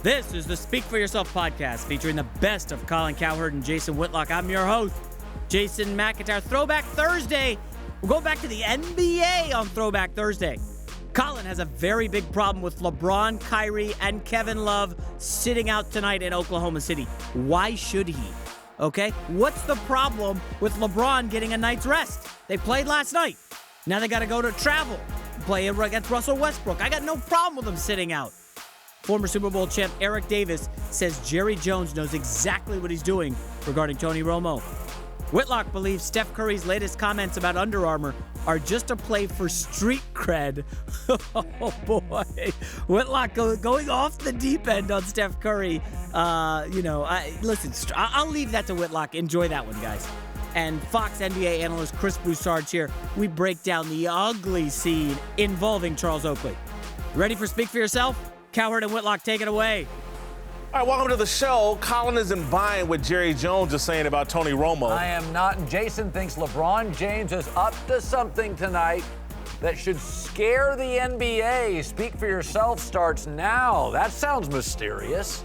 This is the Speak For Yourself podcast featuring the best of Colin Cowherd and Jason Whitlock. I'm your host, Jason McIntyre. Throwback Thursday. We'll go back to the NBA on Throwback Thursday. Colin has a very big problem with LeBron, Kyrie, and Kevin Love sitting out tonight in Oklahoma City. Why should he? Okay? What's the problem with LeBron getting a night's rest? They played last night. Now they got to go to travel, play against Russell Westbrook. I got no problem with them sitting out. Former Super Bowl champ Eric Davis says Jerry Jones knows exactly what he's doing regarding Tony Romo. Whitlock believes Steph Curry's latest comments about Under Armour are just a play for street cred. Oh, boy. Whitlock going off the deep end on Steph Curry. Listen, I'll leave that to Whitlock. Enjoy that one, guys. And Fox NBA analyst Chris Broussard's here. We break down the ugly scene involving Charles Oakley. Ready for Speak For Yourself? Cowherd and Whitlock, take it away. All right, welcome to the show. Colin isn't buying what Jerry Jones is saying about Tony Romo. I am not, and Jason thinks LeBron James is up to something tonight that should scare the NBA. Speak For Yourself starts now. That sounds mysterious.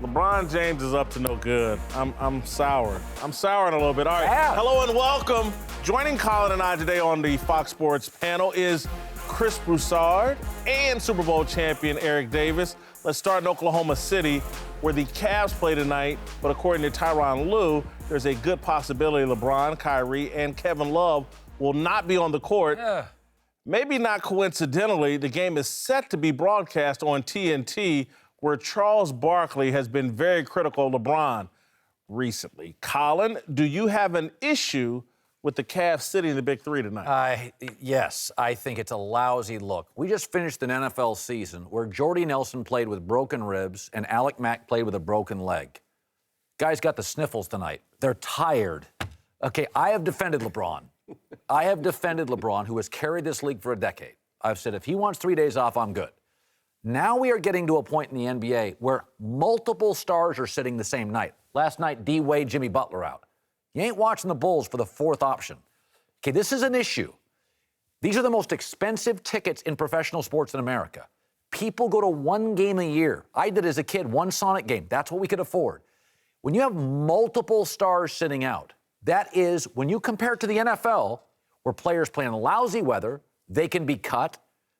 LeBron James is up to no good. I'm sour. I'm souring a little bit. All right, Yeah. Hello and welcome. Joining Colin and I today on the Fox Sports panel is Chris Broussard and Super Bowl champion Eric Davis. Let's start in Oklahoma City, where the Cavs play tonight. But according to Tyronn Lue, there's a good possibility LeBron, Kyrie, and Kevin Love will not be on the court. Yeah. Maybe not coincidentally, the game is set to be broadcast on TNT, where Charles Barkley has been very critical of LeBron recently. Colin, do you have an issue with the Cavs sitting in the Big Three tonight? Yes, I think it's a lousy look. We just finished an NFL season where Jordy Nelson played with broken ribs and Alec Mack played with a broken leg. Guys got the sniffles tonight. They're tired. Okay, I have defended LeBron. Who has carried this league for a decade. I've said if he wants 3 days off, I'm good. Now we are getting to a point in the NBA where multiple stars are sitting the same night. Last night, D. Wade, Jimmy Butler out. You ain't watching the Bulls for the fourth option. Okay, this is an issue. These are the most expensive tickets in professional sports in America. People go to one game a year. I did as a kid, one Sonic game. That's what we could afford. When you have multiple stars sitting out, that is, when you compare it to the NFL, where players play in lousy weather, they can be cut,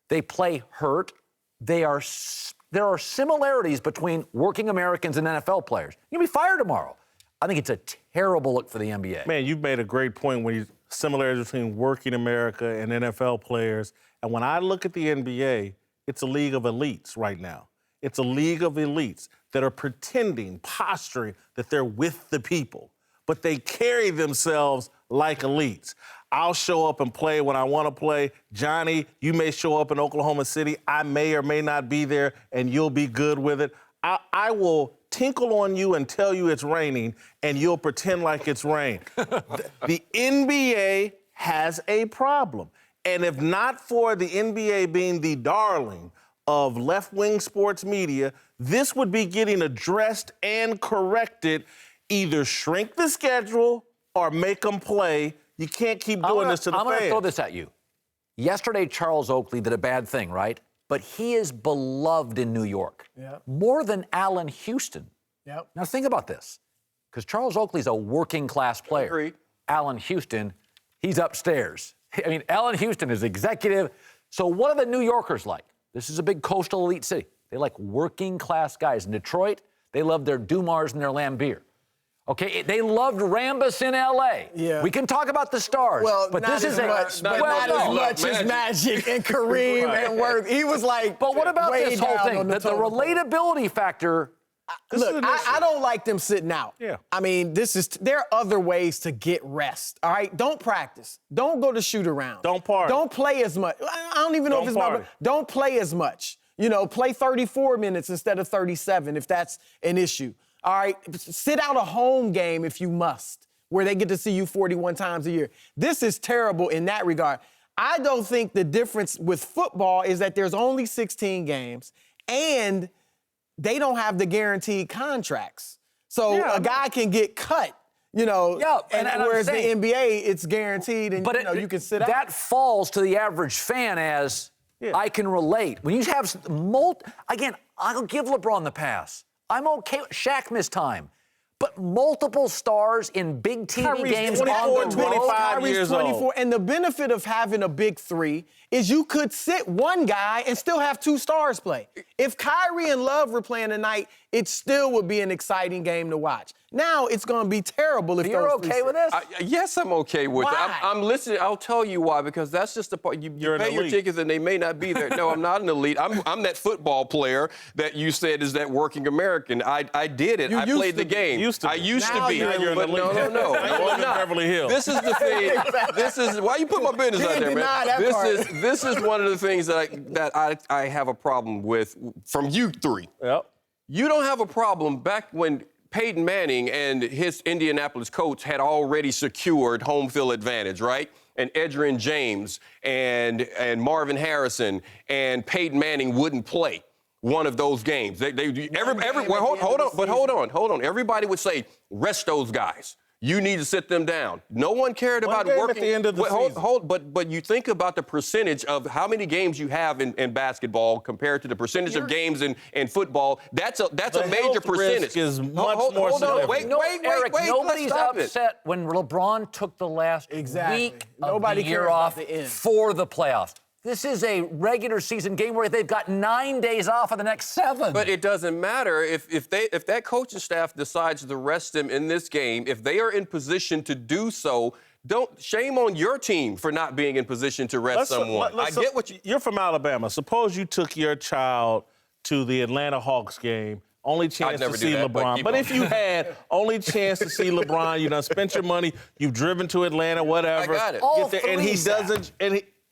they play hurt, there are similarities between working Americans and NFL players. You'll be fired tomorrow. I think it's a terrible look for the NBA. Man, you've made a great point when you similarities between working America and NFL players. And when I look at the NBA, it's a league of elites right now. It's a league of elites that are pretending, posturing that they're with the people, but they carry themselves like elites. I'll show up and play when I want to play. Johnny, you may show up in Oklahoma City. I may or may not be there, and you'll be good with it. I will tinkle on you and tell you it's raining, and you'll pretend like it's rain. The NBA has a problem. And if not for the NBA being the darling of left-wing sports media, this would be getting addressed and corrected. Either shrink the schedule or make them play. You can't keep doing this to the fans. I'm going to throw this at you. Yesterday, Charles Oakley did a bad thing, right? But he is beloved in New York. Yep. More than Allen Houston. Yep. Now think about this, because Charles Oakley's a working class player. Agreed. Allen Houston, he's upstairs. I mean, Allen Houston is executive. So what are the New Yorkers like? This is a big coastal elite city. They like working class guys. In Detroit, they love their Dumars and their Lambier. Okay, they loved Rambus in L.A. Yeah. We can talk about the stars, Well, but not this is as much as Magic and Kareem and Worth. He was like, But what about way this whole down thing? on the The totem pole. relatability factor. Look, I don't like them sitting out. Yeah. I mean, there are other ways to get rest, all right? Don't practice. Don't go to shoot around. Don't party. Don't play as much. I don't even know if it's party. about. Don't play as much. You know, play 34 minutes instead of 37 if that's an issue. All right? Sit out a home game if you must, where they get to see you 41 times a year. This is terrible in that regard. I don't think the difference with football is that there's only 16 games and they don't have the guaranteed contracts. So a guy can get cut, you know, and whereas the NBA, it's guaranteed and But you can sit out. That falls to the average fan as I can relate. When you have again, I'll give LeBron the pass. I'm okay. Shaq missed time. But multiple stars in big TV Kyrie's games 24, on the road. 25 years old. And the benefit of having a big three is you could sit one guy and still have two stars play. If Kyrie and Love were playing tonight, it still would be an exciting game to watch. Now it's going to be terrible if You're okay with this? Yes, I'm okay with it. Why? I'm listening. I'll tell you why, because that's just the part. You pay your tickets and they may not be there. No, I'm not an elite. I'm that football player that you said is that working American. I did it. I played the game. I used to be. You're an But elite. no. I'm not. Beverly Hills. This is the thing. This is why you put my business out there, man. This is one of the things that I have a problem with from you three. Yep. You don't have a problem back when Peyton Manning and his Indianapolis coach had already secured home field advantage, right? And Edgerrin James and Marvin Harrison and Peyton Manning wouldn't play one of those games. Hold on. Everybody would say, rest those guys. You need to sit them down. No one cared about game working. at the end of the season. But you think about the percentage of how many games you have in basketball compared to the percentage of games in football. That's a major percentage. Risk is much more significant. Wait, Nobody's stop it. upset when LeBron took the last week of the year cares off about the end. for the playoffs. This is a regular season game where they've got 9 days off of the next 7. But it doesn't matter if that coaching staff decides to rest them in this game. If they are in position to do so, shame on your team for not being in position to rest someone. I get what you're from Alabama. Suppose you took your child to the Atlanta Hawks game. Only chance to see LeBron. But if you had only chance to see LeBron, you done spent your money, you've driven to Atlanta, whatever. I got it. All Get there, and he three, doesn't.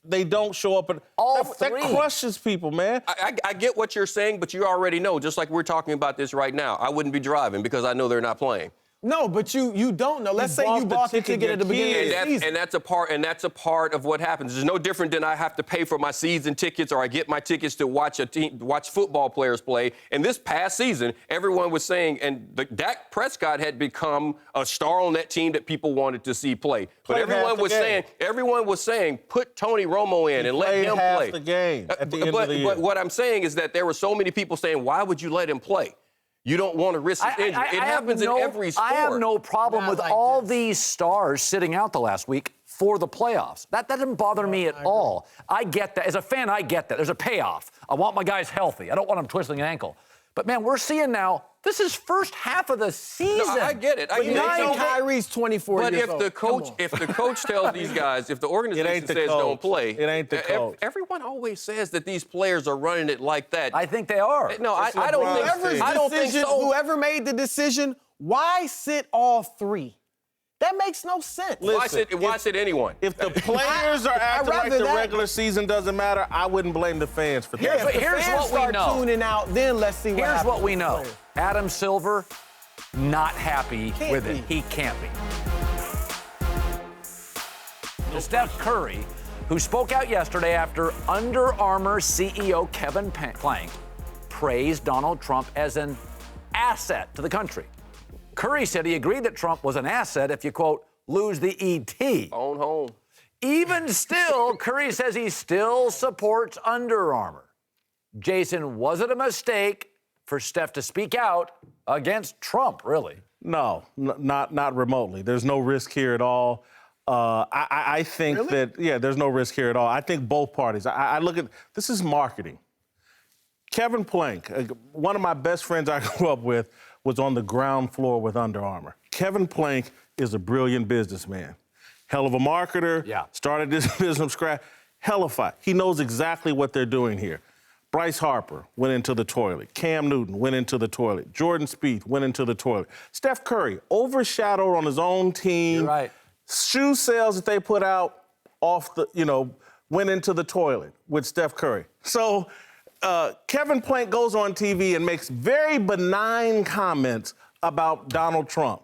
They don't show up. That crushes people, man. I get what you're saying, but you already know, just like we're talking about this right now, I wouldn't be driving because I know they're not playing. No, but you don't know. Let's say you bought the ticket at the beginning of the season. And that's a part of what happens. It's no different than I have to pay for my season tickets or I get my tickets to watch football players play. And this past season, everyone was saying, and Dak Prescott had become a star on that team that people wanted to see play. But everyone was saying, put Tony Romo in and let him play. The game at the end of the year. But what I'm saying is that there were so many people saying, why would you let him play? You don't want to risk his injury. It happens in every sport. I have no problem with all these stars sitting out the last week for the playoffs. That doesn't bother me at all. I get that. As a fan, I get that. There's a payoff. I want my guys healthy. I don't want them twisting an ankle. But, man, we're seeing now, this is first half of the season. No, I get it. Kyrie's 24 years old. But if the coach tells these guys, if the organization says don't play, it ain't the coach. Everyone always says that these players are running it like that. I think they are. No, I don't think so. Whoever made the decision, why sit all three? That makes no sense. Listen, why sit anyone? If the players are acting like the regular season doesn't matter, I wouldn't blame the fans for that. Here's what we know. Tuning out, then let's see what happens. Here's what we know. Adam Silver, not happy with it. He can't be. So Steph Curry, who spoke out yesterday after Under Armour CEO Kevin Plank praised Donald Trump as an asset to the country. Curry said he agreed that Trump was an asset if you, quote, lose the ET. Own home. Even still, Curry says he still supports Under Armour. Jason, was it a mistake for Steph to speak out against Trump, really? No, not remotely. There's no risk here at all. I think there's no risk here at all. I think both parties. I look at, this is marketing. Kevin Plank, one of my best friends I grew up with, was on the ground floor with Under Armour. Kevin Plank is a brilliant businessman. Hell of a marketer. Yeah. Started this business from scratch. Hellified. He knows exactly what they're doing here. Bryce Harper went into the toilet. Cam Newton went into the toilet. Jordan Spieth went into the toilet. Steph Curry, overshadowed on his own team. You're right. Shoe sales that they put out went into the toilet with Steph Curry. So Kevin Plank goes on TV and makes very benign comments about Donald Trump.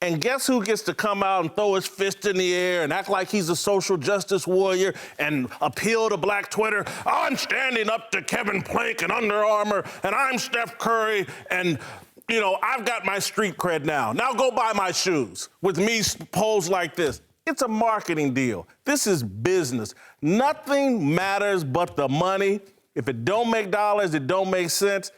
And guess who gets to come out and throw his fist in the air and act like he's a social justice warrior and appeal to black Twitter? I'm standing up to Kevin Plank and Under Armour, and I'm Steph Curry, and, I've got my street cred now. Now go buy my shoes with me posed like this. It's a marketing deal. This is business. Nothing matters but the money. If it don't make dollars, it don't make sense.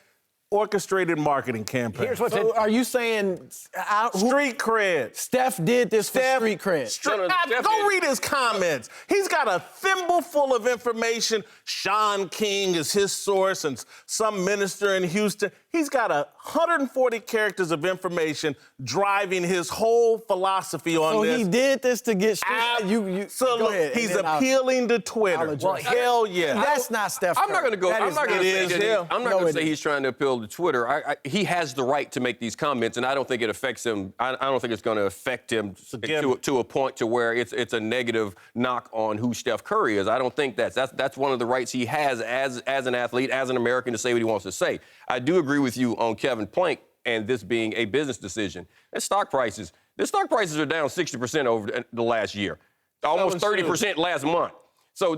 Orchestrated marketing campaign. Here's what's So are you saying street cred. Steph did this for street cred? Go read his comments. He's got a thimble full of information. Sean King is his source and some minister in Houston. He's got 140 characters of information driving his whole philosophy on this. So he did this to get street. So go ahead, he's appealing to Twitter. Well, hell yeah. That's not Steph Curry. I'm not going to go. I'm not going to say he's trying to appeal to Twitter. He has the right to make these comments, and I don't think it affects him. I don't think it's going to affect him to a point to where it's a negative knock on who Steph Curry is. I don't think that's one of the rights he has as an athlete, as an American, to say what he wants to say. I do agree with you on Kevin Plank and this being a business decision. And stock prices are down 60% over the last year, almost 30% last month. So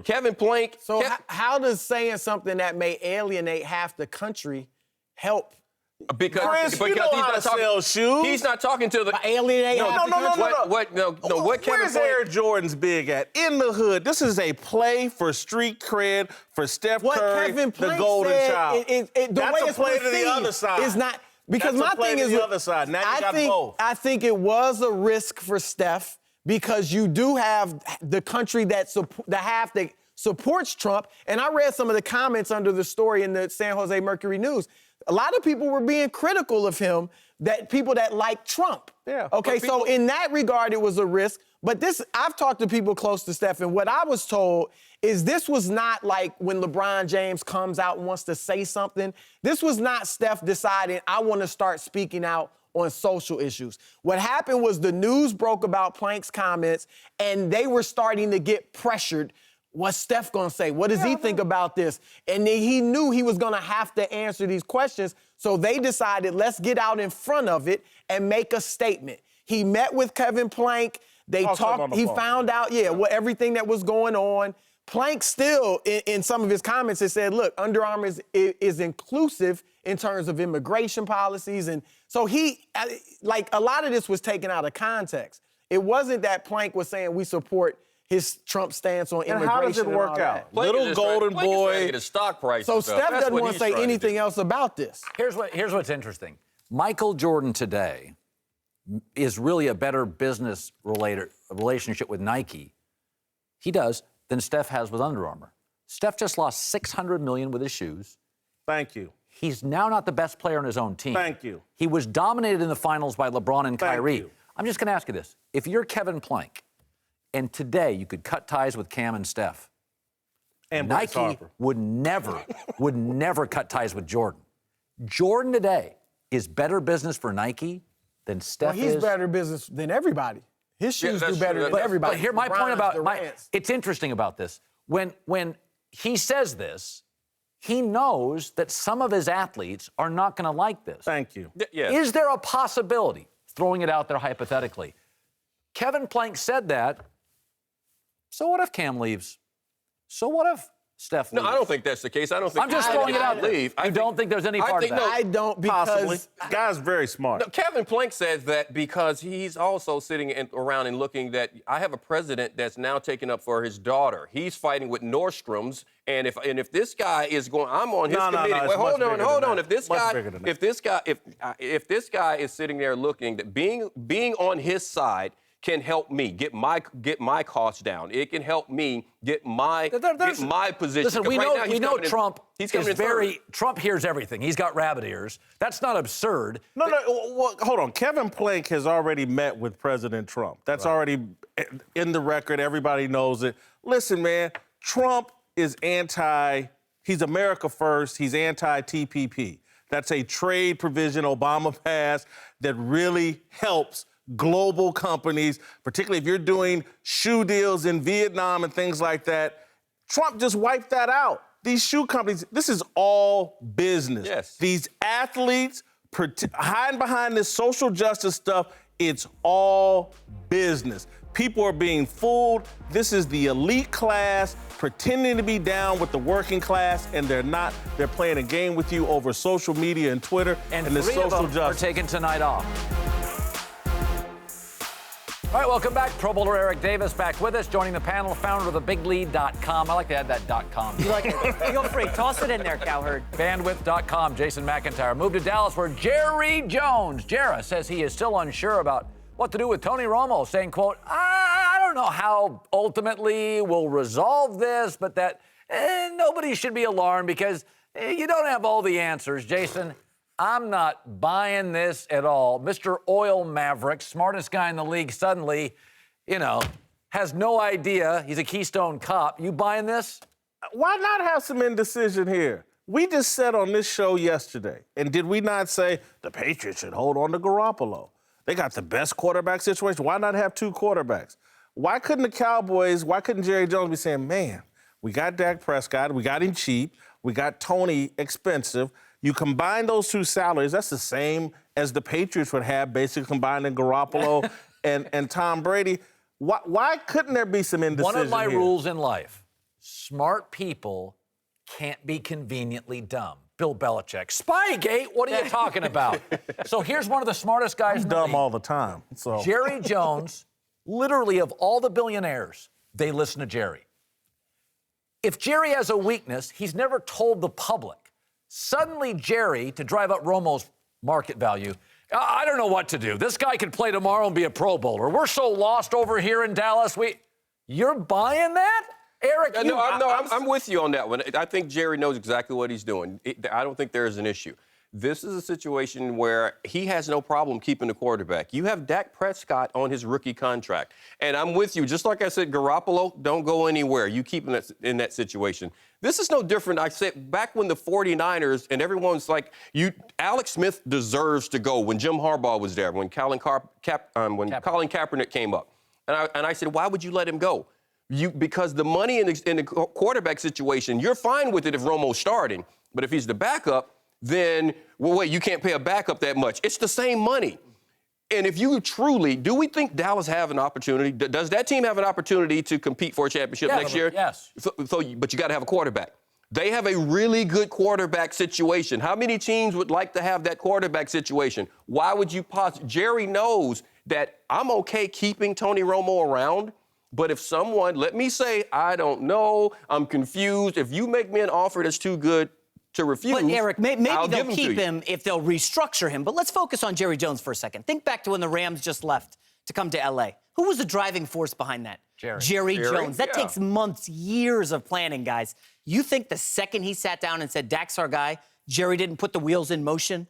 Kevin Plank. So how does saying something that may alienate half the country help? Because he's not sell shoes. He's not talking to the alienate. No. What Kevin Where's Plank? Air Jordan's big at? In the hood. This is a play for street cred for Steph Curry, Kevin the Plank golden said, child. That's a play to the other side. It's not because That's my thing is the other side. Now you got both. I think it was a risk for Steph because you do have the country that supports Trump. And I read some of the comments under the story in the San Jose Mercury News. A lot of people were being critical of him, that people that like Trump. Yeah. Okay, so in that regard, it was a risk. But I've talked to people close to Steph, and what I was told is this was not like when LeBron James comes out and wants to say something. This was not Steph deciding, I want to start speaking out on social issues. What happened was the news broke about Plank's comments, and they were starting to get pressured. What's Steph gonna say? What does he think about this? And then he knew he was gonna have to answer these questions, so they decided, let's get out in front of it and make a statement. He met with Kevin Plank. They talked. He found out, everything that was going on. Plank still, in some of his comments, has said, look, Under Armour is inclusive in terms of immigration policies. And so a lot of this was taken out of context. It wasn't that Plank was saying we support his Trump stance on immigration. And how does it work out? Little golden boy. Get a stock price. So Steph doesn't want to say anything else about this. Here's what's interesting. Michael Jordan today is really a better business relationship with Nike. He does than Steph has with Under Armour. Steph just lost $600 million with his shoes. Thank you. He's now not the best player on his own team. Thank you. He was dominated in the finals by LeBron and Kyrie. You. I'm just going to ask you this. If you're Kevin Plank, and today you could cut ties with Cam and Steph, and Nike would never cut ties with Jordan. Jordan today is better business for Nike than Steph is. He's better business than everybody. His shoes do better than everybody. But here, my point about it's interesting about this. When he says this, he knows that some of his athletes are not going to like this. Thank you. Yeah. Is there a possibility, throwing it out there hypothetically, Kevin Plank said that, so what if Cam leaves? So what if Steph leaves? No, I don't think that's the case. I don't think. I'm just throwing it out there. Leave. You don't think there's any part of that? I don't, because Possibly. Guy's very smart. No, Kevin Plank says that because he's also sitting around and looking that I have a president that's now taken up for his daughter. He's fighting with Nordstrom's, and if this guy is going, I'm on his committee. No, Wait, hold on. If this guy is sitting there looking, that being on his side can help me get my costs down. It can help me get my position. Listen, we know Trump is very. Trump hears everything. He's got rabbit ears. That's not absurd. No, hold on. Kevin Plank has already met with President Trump. That's already in the record. Everybody knows it. Listen, man, Trump is he's America first. He's anti-TPP. That's a trade provision Obama passed that really helps global companies, particularly if you're doing shoe deals in Vietnam and things like that. Trump just wiped that out. These shoe companies, this is all business. Yes. These athletes hiding behind this social justice stuff, it's all business. People are being fooled. This is the elite class pretending to be down with the working class, and they're not. They're playing a game with you over social media and Twitter and this social justice. Are taking tonight off. All right, welcome back. Pro Bowler Eric Davis back with us, joining the panel, founder of thebiglead.com. I like to add that .com. You like it? Feel free. Toss it in there, Cowherd. Bandwidth.com. Jason McIntyre moved to Dallas, where Jerry Jones, Jera, says he is still unsure about what to do with Tony Romo, saying, quote, I don't know how ultimately we'll resolve this, but that nobody should be alarmed because you don't have all the answers. Jason, I'm not buying this at all. Mr. Oil Maverick, smartest guy in the league, suddenly, has no idea he's a Keystone Cop. You buying this? Why not have some indecision here? We just said on this show yesterday, and did we not say the Patriots should hold on to Garoppolo? They got the best quarterback situation. Why not have two quarterbacks? Why couldn't the Cowboys, why couldn't Jerry Jones be saying, man, we got Dak Prescott, we got him cheap, we got Tony expensive. You combine those two salaries, that's the same as the Patriots would have, basically combining Garoppolo and Tom Brady. Why couldn't there be some indecision One of my here? rules in life, smart people can't be conveniently dumb. Bill Belichick. Spygate, what are you talking about? So here's one of the smartest guys He's in the dumb league. all the time. So Jerry Jones, literally of all the billionaires, they listen to Jerry. If Jerry has a weakness, he's never told the public. Suddenly, Jerry, to drive up Romo's market value, I don't know what to do. This guy could play tomorrow and be a Pro Bowler. We're so lost over here in Dallas. You're buying that? Eric, I'm with you on that one. I think Jerry knows exactly what he's doing. I don't think there is an issue. This is a situation where he has no problem keeping the quarterback. You have Dak Prescott on his rookie contract. And I'm with you. Just like I said, Garoppolo, don't go anywhere. You keep him in that situation. This is no different. I said back when the 49ers and everyone's like, Alex Smith deserves to go when Jim Harbaugh was there, when Colin Kaepernick came up. And I said, why would you let him go? Because the money in the quarterback situation, you're fine with it if Romo's starting. But if he's the backup, then, well, wait, you can't pay a backup that much. It's the same money. And if you truly, do we think Dallas have an opportunity? Does that team have an opportunity to compete for a championship next year? Yes. But you got to have a quarterback. They have a really good quarterback situation. How many teams would like to have that quarterback situation? Why would you pause? Jerry knows that I'm okay keeping Tony Romo around, but if someone, let me say, I don't know, I'm confused. If you make me an offer that's too good to refuse, But Eric, maybe I'll they'll give keep to you. him if they'll restructure him. But let's focus on Jerry Jones for a second. Think back to when the Rams just left to come to L.A. Who was the driving force behind that? Jerry Jones. That takes months, years of planning, guys. You think the second he sat down and said, Dak's our guy, Jerry didn't put the wheels in motion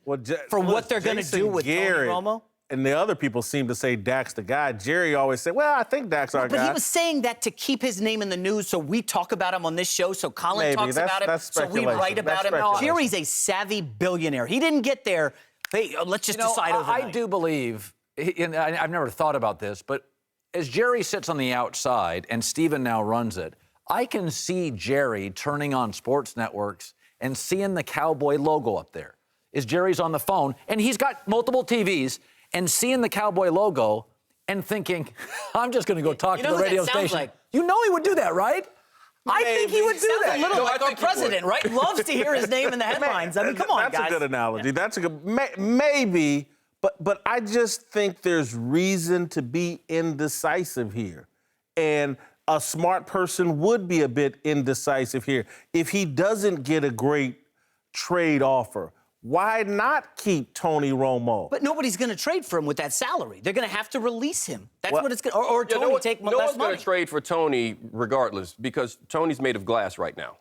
for what they're going to do with Tony Romo? And the other people seem to say Dak's the guy. Jerry always said, well, I think Dak's our guy. But he was saying that to keep his name in the news so we talk about him on this show, so Colin talks about him, so we write about him. Jerry's a savvy billionaire. He didn't get there. Hey, let's just decide overnight. I do believe, and I've never thought about this, but as Jerry sits on the outside and Steven now runs it, I can see Jerry turning on sports networks and seeing the Cowboy logo up there. As Jerry's on the phone, and he's got multiple TVs, and seeing the Cowboy logo and thinking, I'm just going to go talk to the radio station. Like? You know he would do that, right? I think he would do that. A little like our president, right? Loves to hear his name in the headlines. I mean, come on, guys. That's a good analogy. Yeah. That's a good, maybe, but I just think there's reason to be indecisive here. And a smart person would be a bit indecisive here. If he doesn't get a great trade offer, why not keep Tony Romo? But nobody's going to trade for him with that salary. They're going to have to release him. That's what it's going to, or Tony take less money. No one's going to trade for Tony regardless because Tony's made of glass right now.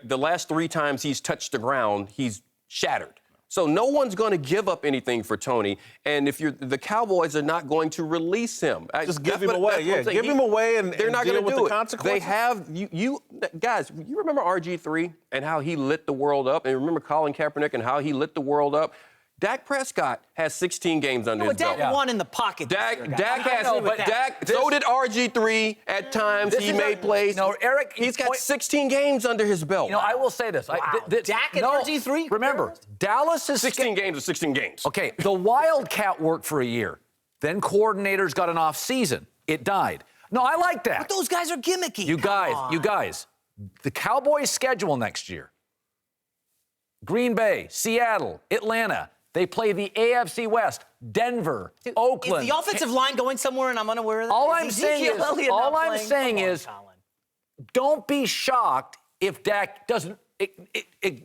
The last 3 times he's touched the ground, he's shattered. So no one's going to give up anything for Tony. And if the Cowboys are not going to release him. Just give him away. Yeah, give him away and they're not deal going to with do the it. consequences. They have, you guys, you remember RG3 and how he lit the world up? And remember Colin Kaepernick and how he lit the world up? Dak Prescott has 16 games under his belt. Dak won in the pocket. Dak so did RG3 at times. He made plays. No, Eric, he's got 16 games under his belt. I will say this. Wow. Dak and RG3? Remember, Dallas is 16 games is 16 games. Okay, the Wildcat worked for a year. Then coordinators got an off season. It died. No, I like that. But those guys are gimmicky. You guys, the Cowboys' schedule next year. Green Bay, Seattle, Atlanta. They play the AFC West, Denver, Oakland. Is the offensive line going somewhere and I'm unaware of that? All I'm saying is, don't be shocked if Dak doesn't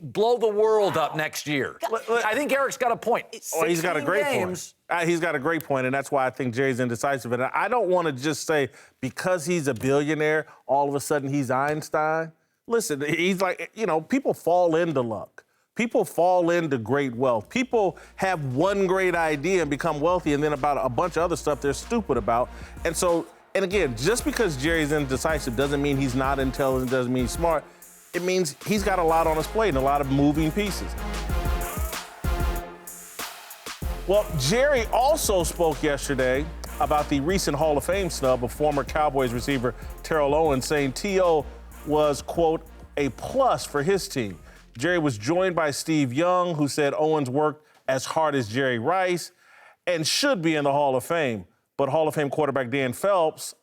blow the world up next year. I think Eric's got a point. He's got a great point. He's got a great point, and that's why I think Jerry's indecisive. And I don't want to just say because he's a billionaire, all of a sudden he's Einstein. Listen, he's like, people fall into luck. People fall into great wealth. People have one great idea and become wealthy, and then about a bunch of other stuff they're stupid about. And again, just because Jerry's indecisive doesn't mean he's not intelligent, doesn't mean he's smart. It means he's got a lot on his plate and a lot of moving pieces. Well, Jerry also spoke yesterday about the recent Hall of Fame snub of former Cowboys receiver Terrell Owens, saying T.O. was, quote, a plus for his team. Jerry was joined by Steve Young, who said Owens worked as hard as Jerry Rice and should be in the Hall of Fame. But Hall of Fame quarterback Dan Fouts,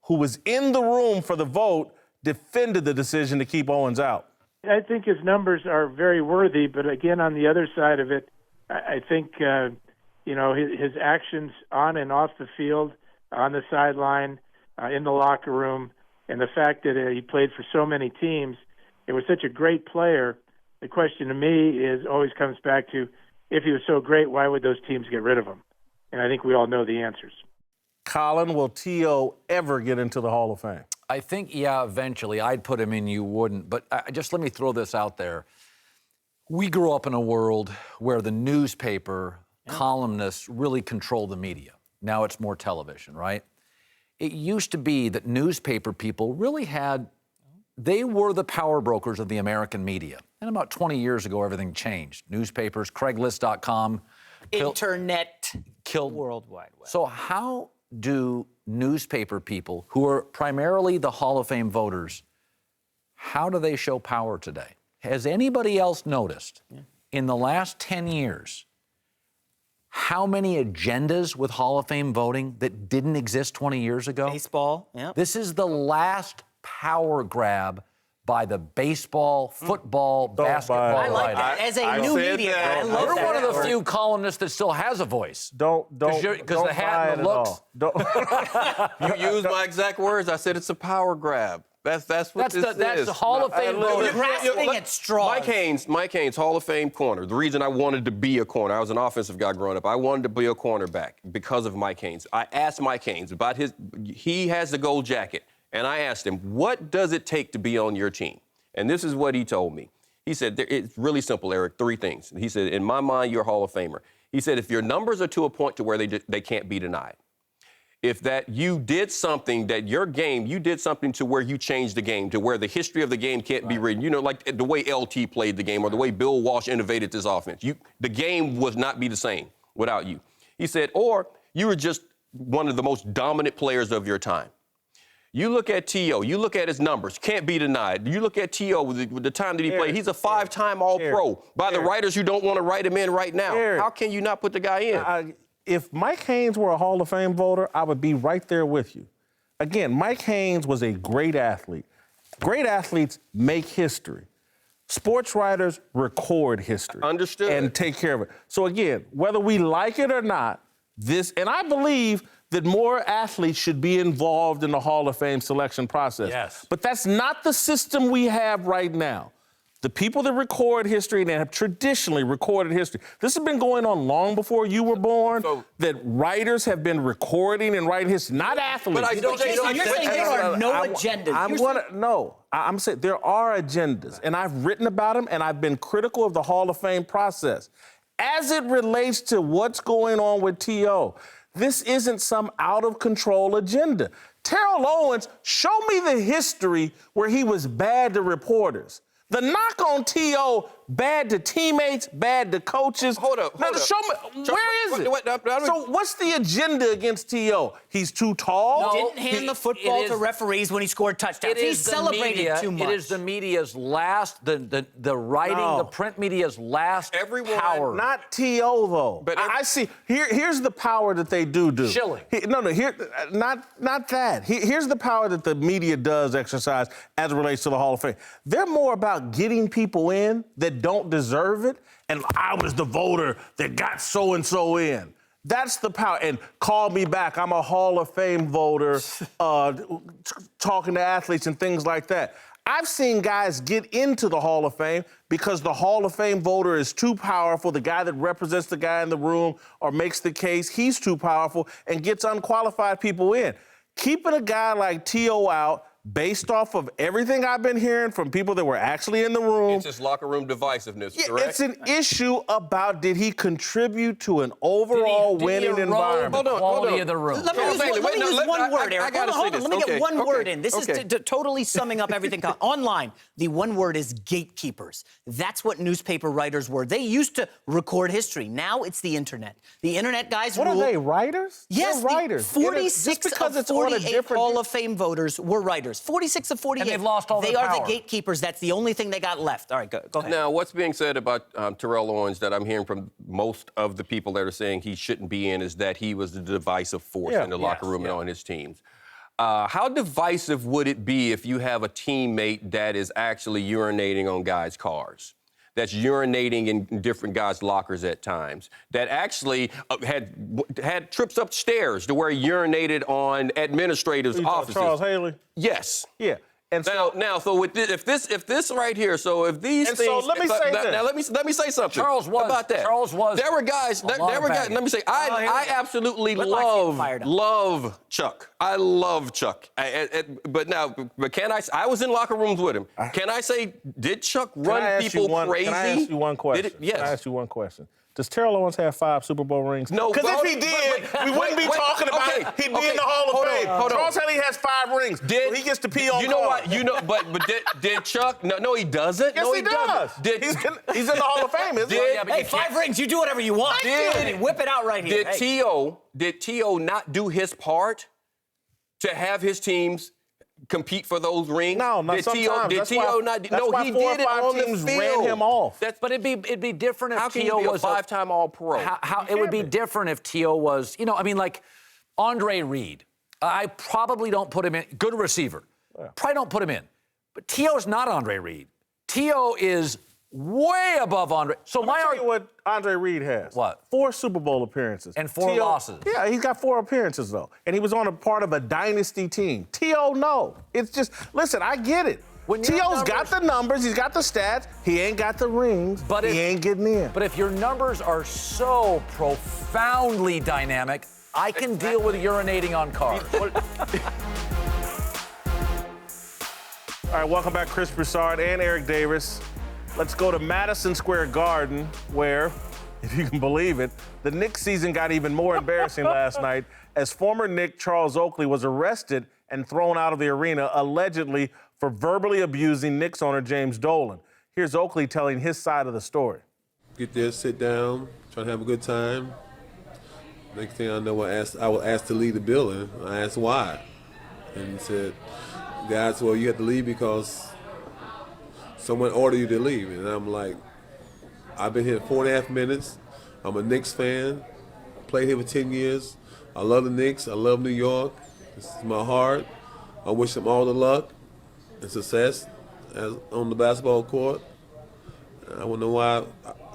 who was in the room for the vote, defended the decision to keep Owens out. I think his numbers are very worthy, but again, on the other side of it, I think, his actions on and off the field, on the sideline, in the locker room, and the fact that he played for so many teams, it was such a great player. The question to me always comes back to, if he was so great, why would those teams get rid of him? And I think we all know the answers. Colin, will T.O. ever get into the Hall of Fame? I think, yeah, eventually. I'd put him in, you wouldn't. But just let me throw this out there. We grew up in a world where the newspaper columnists really control the media. Now it's more television, right? It used to be that newspaper people really they were the power brokers of the American media. And about 20 years ago, everything changed. Newspapers, Craigslist.com. Internet, killed World Wide Web. So how do newspaper people, who are primarily the Hall of Fame voters, how do they show power today? Has anybody else noticed in the last 10 years how many agendas with Hall of Fame voting that didn't exist 20 years ago? Baseball, yeah. This is the last power grab by the baseball, football, basketball. I like that. As a new media guy, I love You're that. one of the few columnists that still has a voice. Don't Because the hat and the looks. You used my exact words. I said it's a power grab. That's what this is. That's the Hall of Fame voter. You're grasping at straws. Mike Haynes, Hall of Fame corner. The reason I wanted to be a corner, I was an offensive guy growing up. I wanted to be a cornerback because of Mike Haynes. I asked Mike Haynes about he has the gold jacket. And I asked him, what does it take to be on your team? And this is what he told me. He said, it's really simple, Eric, 3 things. He said, in my mind, you're a Hall of Famer. He said, if your numbers are to a point to where they can't be denied. If that you did something you did something to where you changed the game, to where the history of the game can't be written. Like the way LT played the game or the way Bill Walsh innovated this offense. The game would not be the same without you. He said, or you were just one of the most dominant players of your time. You look at T.O., you look at his numbers, can't be denied. You look at T.O. with the time that he played, he's a 5-time All-Pro by the writers who don't want to write him in right now. How can you not put the guy in? If Mike Haynes were a Hall of Fame voter, I would be right there with you. Again, Mike Haynes was a great athlete. Great athletes make history. Sports writers record history. Understood. And take care of it. So again, whether we like it or not, and I believe that more athletes should be involved in the Hall of Fame selection process. Yes. But that's not the system we have right now. The people that record history and have traditionally recorded history. This has been going on long before you were born, that writers have been recording and writing history, not athletes. But you're saying there are no agendas. I'm saying there are agendas, and I've written about them, and I've been critical of the Hall of Fame process. As it relates to what's going on with T.O., this isn't some out-of-control agenda. Terrell Owens, show me the history where he was bad to reporters. The knock on T.O., bad to teammates, bad to coaches. Hold up. Show me, where is it? So what's the agenda against T.O.? He's too tall? Didn't hand the football to referees when he scored touchdowns. He celebrated too much. It is the media's last, the writing, the print media's last power. Not T.O., though. But I see. Here's the power that they do. Shilling. Not that. Here's the power that the media does exercise as it relates to the Hall of Fame. They're more about getting people in that that don't deserve it, and I was the voter that got so-and-so in. That's the power. And call me back. I'm a Hall of Fame voter, talking to athletes and things like that. I've seen guys get into the Hall of Fame because the Hall of Fame voter is too powerful. The guy that represents the guy in the room or makes the case, he's too powerful and gets unqualified people in. Keeping a guy like T.O. out, based off of everything I've been hearing from people that were actually in the room. It's just locker room divisiveness, correct? It's an issue about did he contribute to an overall winning environment. The quality of the room. Let me use one word, Eric. Hold on. Let me get one word in. This is totally summing up everything. Online, the one word is gatekeepers. That's what newspaper writers were. They used to record history. Now it's the internet. The internet guys What are they, writers? Yes, they're writers. 46 of 48 Hall of Fame voters were writers. 46 of 48. And they've lost all They their are power. the gatekeepers. That's the only thing they got left. All right, go ahead. Now, what's being said about Terrell Owens that I'm hearing from most of the people that are saying he shouldn't be in is that he was the divisive force in the locker room and on his teams. How divisive would it be if you have a teammate that is actually urinating on guys' cars? That's urinating in different guys' lockers at times, that actually had trips upstairs to where he urinated on administrators' offices. Charles Haley? Yes. Yeah. And so with this, if this right here, so if these and things, so let me say this. Now let me say something. Charles was about that. Charles was. There were guys. There were guys. Let me say, I absolutely love Chuck. I love Chuck. But can I? I was in locker rooms with him. Can I say, did Chuck run people crazy? Can I ask you one question? Yes. Can I ask you one question? Does Terrell Owens have 5 Super Bowl rings? No. Because if he did, we wouldn't be talking about it. He'd be in the Hall of Fame. Charles Haley has 5 rings. So he gets to pee on cars. But did Chuck? No, he doesn't. Yes, no, he does. He's in the Hall of Fame, isn't he? Hey, 5 rings. You do whatever you want. Whip it out right here. Did T.O. not do his part to have his teams compete for those rings? No, not sometimes. Did T.O. not? No, he did it on the field. Ran him off. But it'd be different if T.O. was a 5-time All-Pro. It would be different if T.O. was, like Andre Reed. I probably don't put him in. Good receiver. Probably don't put him in. But T.O.'s not Andre Reed. T.O. is way above Andre. So Let me tell you what Andre Reed has. What? 4 Super Bowl appearances. And 4 losses. Yeah, he's got 4 appearances, though. And he was on a part of a dynasty team. T.O., no. It's just, listen, I get it. T.O.'s got the numbers, he's got the stats, he ain't got the rings, but he ain't getting in. But if your numbers are so profoundly dynamic, I can deal with urinating on cars. All right, welcome back, Chris Broussard and Eric Davis. Let's go to Madison Square Garden, where, if you can believe it, the Knicks season got even more embarrassing last night as former Knick Charles Oakley was arrested and thrown out of the arena, allegedly for verbally abusing Knicks owner James Dolan. Here's Oakley telling his side of the story. Get there, sit down, try to have a good time. Next thing I know, I was asked to leave the building. I asked why. And he said, guys, well, you have to leave because someone ordered you to leave. And I'm like, I've been here 4.5 minutes. I'm a Knicks fan. Played here for 10 years. I love the Knicks. I love New York. This is my heart. I wish them all the luck and success on the basketball court. I wonder why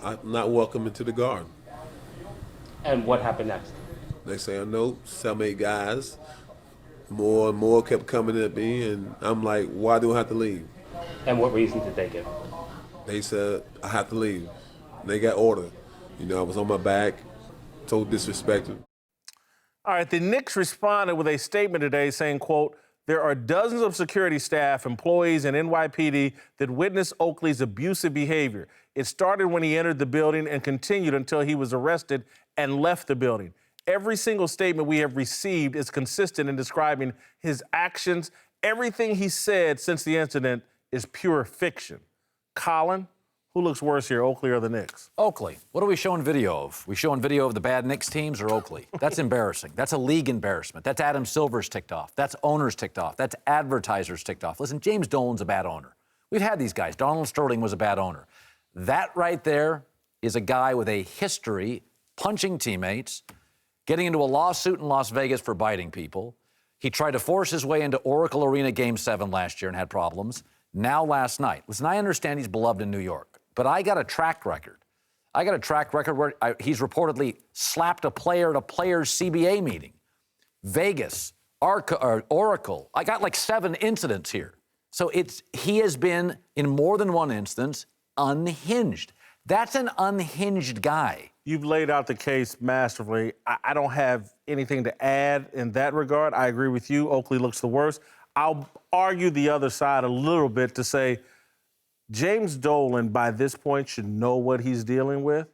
I'm not welcome into the Garden. And what happened next? Next thing I know, 7, 8 guys, more and more kept coming at me, and I'm like, why do I have to leave? And what reason did they give? They said, I have to leave. They got ordered. I was on my back, so disrespected. All right, the Knicks responded with a statement today saying, quote, there are dozens of security staff, employees, and NYPD that witnessed Oakley's abusive behavior. It started when he entered the building and continued until he was arrested and left the building. Every single statement we have received is consistent in describing his actions. Everything he said since the incident is pure fiction. Colin, who looks worse here, Oakley or the Knicks? Oakley. What are we showing video of? We showing video of the bad Knicks teams or Oakley? That's embarrassing. That's a league embarrassment. That's Adam Silver's ticked off. That's owners ticked off. That's advertisers ticked off. Listen, James Dolan's a bad owner. We've had these guys. Donald Sterling was a bad owner. That right there is a guy with a history punching teammates, getting into a lawsuit in Las Vegas for biting people. He tried to force his way into Oracle Arena Game 7 last year and had problems. Now last night. Listen, I understand he's beloved in New York. but I got a track record. I got a track record where he's reportedly slapped a player at a players' CBA meeting. Vegas, Oracle. I got like 7 incidents here. So he has been, in more than one instance, unhinged. That's an unhinged guy. You've laid out the case masterfully. I don't have anything to add in that regard. I agree with you. Oakley looks the worst. I'll argue the other side a little bit to say James Dolan, by this point, should know what he's dealing with.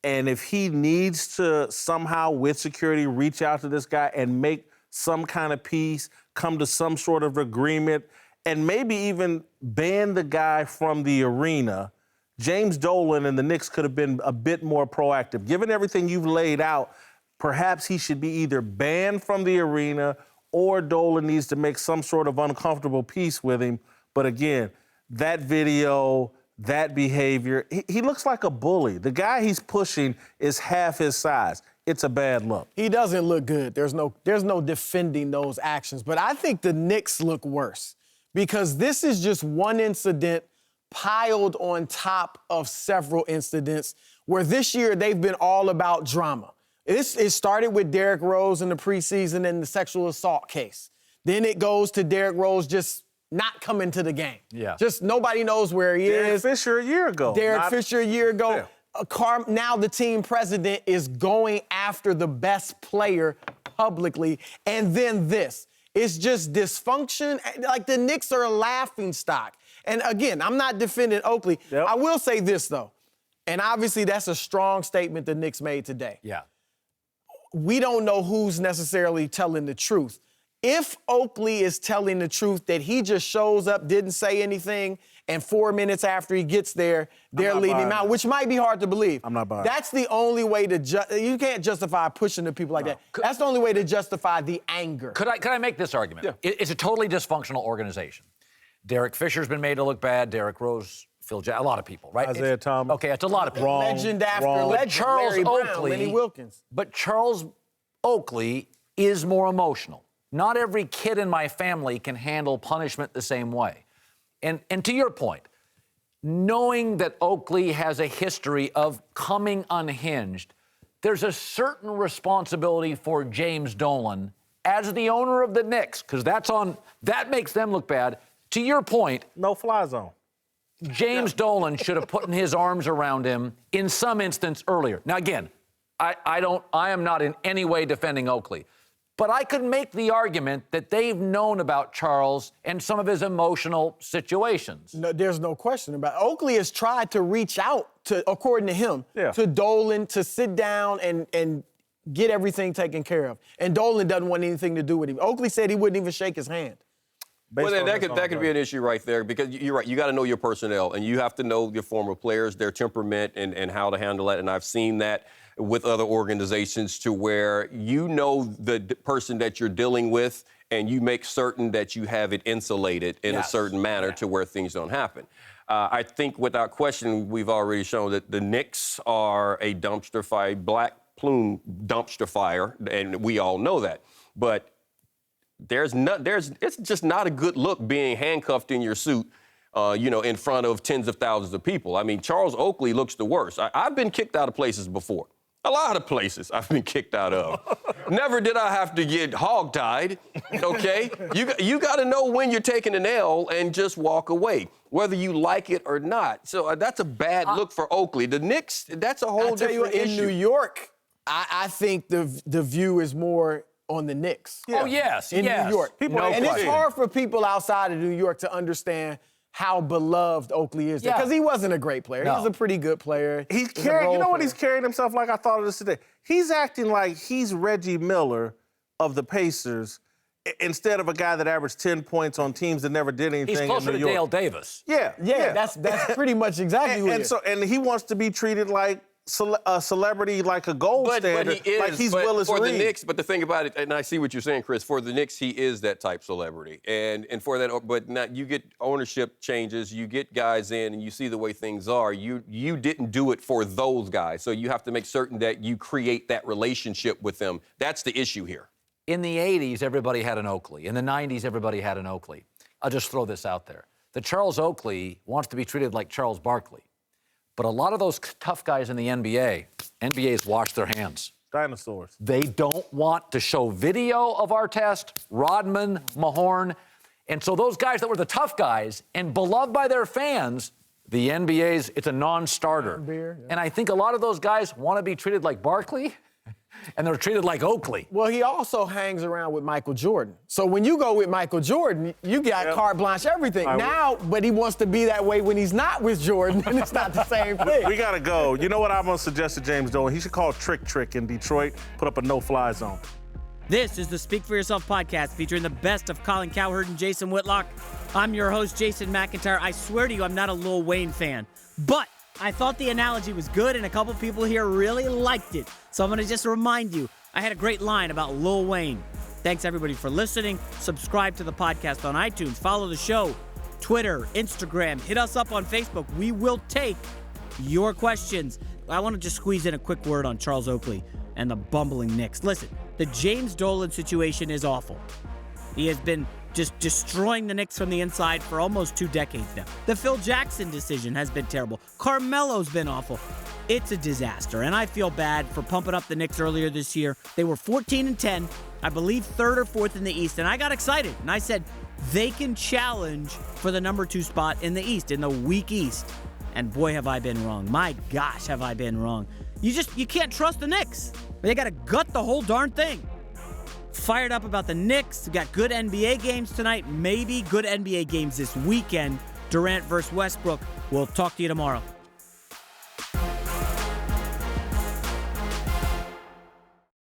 And if he needs to somehow, with security, reach out to this guy and make some kind of peace, come to some sort of agreement, and maybe even ban the guy from the arena, James Dolan and the Knicks could have been a bit more proactive. Given everything you've laid out, perhaps he should be either banned from the arena or Dolan needs to make some sort of uncomfortable peace with him. But again, that video, that behavior, he looks like a bully. The guy he's pushing is half his size. It's a bad look. He doesn't look good. There's no defending those actions. But I think the Knicks look worse because this is just one incident piled on top of several incidents where this year they've been all about drama. It started with Derrick Rose in the preseason and the sexual assault case. Then it goes to Derrick Rose just not coming to the game. Yeah. Just nobody knows where he is. Derek Fisher a year ago. Yeah. Now the team president is going after the best player publicly. And then this. It's just dysfunction. Like the Knicks are a laughingstock. And again, I'm not defending Oakley. Yep. I will say this, though. And obviously that's a strong statement the Knicks made today. Yeah. We don't know who's necessarily telling the truth. If Oakley is telling the truth that he just shows up, didn't say anything, and 4 minutes after he gets there, they're leading him out, which might be hard to believe. I'm not buying it. That's the only way to you can't justify pushing the people like that. That's the only way to justify the anger. Could I make this argument? Yeah. It's a totally dysfunctional organization. Derek Fisher's been made to look bad. Derrick Rose, Phil Jackson, a lot of people, right? Isaiah Thomas. Okay, it's a lot of people. Wrong. Legend after Wrong. legend. Charles Larry Brown, Oakley, Lenny Wilkins. But Charles Oakley is more emotional. Not every kid in my family can handle punishment the same way. And to your point, knowing that Oakley has a history of coming unhinged, there's a certain responsibility for James Dolan as the owner of the Knicks, because that makes them look bad. To your point, No fly zone. James Dolan should have put his arms around him in some instance earlier. Now again, I am not in any way defending Oakley. But I could make the argument that they've known about Charles and some of his emotional situations. No, there's no question about it. Oakley has tried to reach out to, according to him, to Dolan to sit down and get everything taken care of. And Dolan doesn't want anything to do with him. Oakley said he wouldn't even shake his hand. Well, that could be an issue right there because you're right. You got to know your personnel and you have to know your former players, their temperament, and how to handle that. And I've seen that with other organizations to where you know the person that you're dealing with and you make certain that you have it insulated in a certain manner to where things don't happen. I think without question, we've already shown that the Knicks are a dumpster fire, black plume dumpster fire, and we all know that. But it's just not a good look being handcuffed in your suit, in front of tens of thousands of people. I mean, Charles Oakley looks the worst. I've been kicked out of places before. A lot of places I've been kicked out of. Never did I have to get hogtied, okay? You got to know when you're taking an L and just walk away, whether you like it or not. So that's a bad look for Oakley. The Knicks, that's a whole different issue. In New York, I think the view is more on the Knicks. Yeah. Oh, yes, in New York. It's hard for people outside of New York to understand how beloved Oakley is because he wasn't a great player. No. He was a pretty good player. He's carrying, you know what he's carrying himself like? I thought of this today. He's acting like he's Reggie Miller of the Pacers instead of a guy that averaged 10 points on teams that never did anything. He's closer in New to York. Dale Davis. Yeah. That's pretty much exactly who he is. And he wants to be treated like a celebrity, like a gold standard, but he is, like he's Willis for Reed. the Knicks. But the thing about it, and I see what you're saying, Chris. For the Knicks, he is that type celebrity, and for that, but now you get ownership changes, you get guys in, and you see the way things are. You didn't do it for those guys, so you have to make certain that you create that relationship with them. That's the issue here. In the 80s, everybody had an Oakley. In the 90s, everybody had an Oakley. I'll just throw this out there. The Charles Oakley wants to be treated like Charles Barkley. But a lot of those tough guys in the NBA's wash their hands. Dinosaurs. They don't want to show video of our test, Rodman, Mahorn. And so those guys that were the tough guys and beloved by their fans, the NBA's, it's a non-starter. And I think a lot of those guys want to be treated like Barkley, and they're treated like Oakley. Well, he also hangs around with Michael Jordan. So when you go with Michael Jordan, you got carte blanche everything. But he wants to be that way when he's not with Jordan, and it's not the same thing. We got to go. You know what I'm going to suggest to James Dolan? He should call Trick in Detroit, put up a no-fly zone. This is the Speak for Yourself podcast featuring the best of Colin Cowherd and Jason Whitlock. I'm your host, Jason McIntyre. I swear to you, I'm not a Lil Wayne fan, but I thought the analogy was good, and a couple people here really liked it. So I'm going to just remind you, I had a great line about Lil Wayne. Thanks, everybody, for listening. Subscribe to the podcast on iTunes. Follow the show, Twitter, Instagram. Hit us up on Facebook. We will take your questions. I want to just squeeze in a quick word on Charles Oakley and the bumbling Knicks. Listen, the James Dolan situation is awful. He has been just destroying the Knicks from the inside for almost 2 decades now. The Phil Jackson decision has been terrible. Carmelo's been awful. It's a disaster, and I feel bad for pumping up the Knicks earlier this year. They were 14-10, I believe 3rd or 4th in the East, and I got excited, and I said they can challenge for the number 2 spot in the East, in the weak East. And boy, have I been wrong. My gosh, have I been wrong. You can't trust the Knicks. They got to gut the whole darn thing. Fired up about the Knicks. We got good NBA games tonight. Maybe good NBA games this weekend. Durant versus Westbrook. We'll talk to you tomorrow.